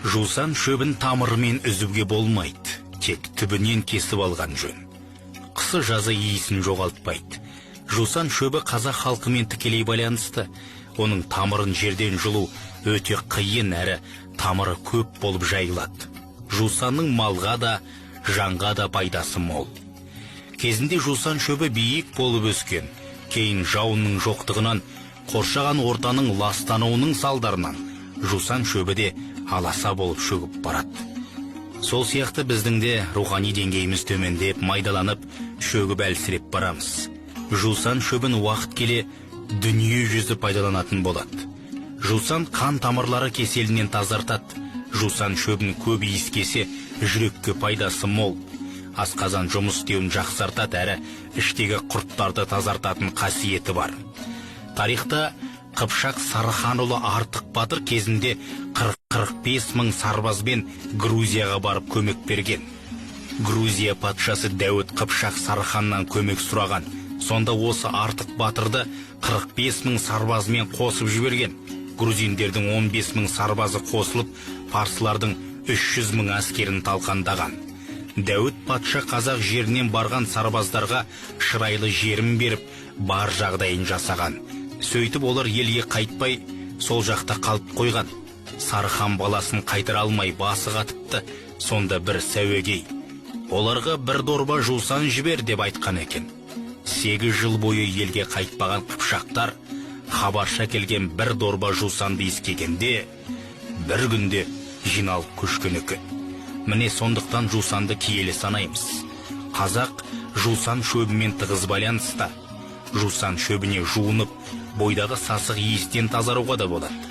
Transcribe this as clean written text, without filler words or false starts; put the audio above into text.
Жусан шөбін тамырымен үзуге болмайды, тек түбінен кесіп алған жөн. Қысы жазы иісін жоғалтпайды. Жусан шөбі қазақ халқымен тікелей байланысты. Оның тамырын жерден жұлу өте қиын, әрі тамыры көп болып жайылады. Жусанның малға да, жанға да пайдасы мол. Кезінде жусан шөбі биік болып өскен, кейін жауынның жоқтығынан, қоршаған ортаның ластануының салдарынан жусан шөбі де аласа болып шөгіп барады. Сол сияқты біздің де рухани деңгейіміз төмендеп, майдаланып, шөгіп әлсіреп барамыз. Жусан шөбін уақыт келе дүние жүзі пайдаланатын болады. Жусан қан тамырлары кеселінен тазартады. Жусан шөбін көп иіскесе, жүрекке пайдасы мол. Асқазан жұмыс істеуін жақсартады, әрі іштегі құрттарды тазартатын қасиеті бар. Тарихта Қыпшақ Сарыханұлы Артық батыр кезінде 40-45 мың сарбазбен Грузияға барып көмек берген. Грузия патшасы Дәуіт Қыпшақ Сарыханнан көмек сұраған. Сонда осы Артық батырды 45 мың сарбазмен қосып жіберген. Грузиндердің 15 мың сарбазы қосылып, парсылардың 300 мың әскерін талқандаған. Дәуіт патша қазақ жерінен барған сарбаздарға шырайлы жерін беріп, бар жағдайын жасаған. Сөйтіп олар елге қайтпай, сол жақта қалып қойған. Сарыхан баласын қайтара алмай басы қатыпты. Сонда бір сәуегей оларға бір дорба жусан жібер деп айтқан екен. 8 жыл бойы елге қайтпаған қыпшақтар хабарша келген бір дорба жусанды иіскегенде, бір күнде жиналып көшкен екен. Міне сондықтан жусанды киелі санаймыз. Қазақ жусан шөбімен тығыз байланыста. Жусан шөбіне жуынып, бойдағы сасық иістен тазаруға да болады.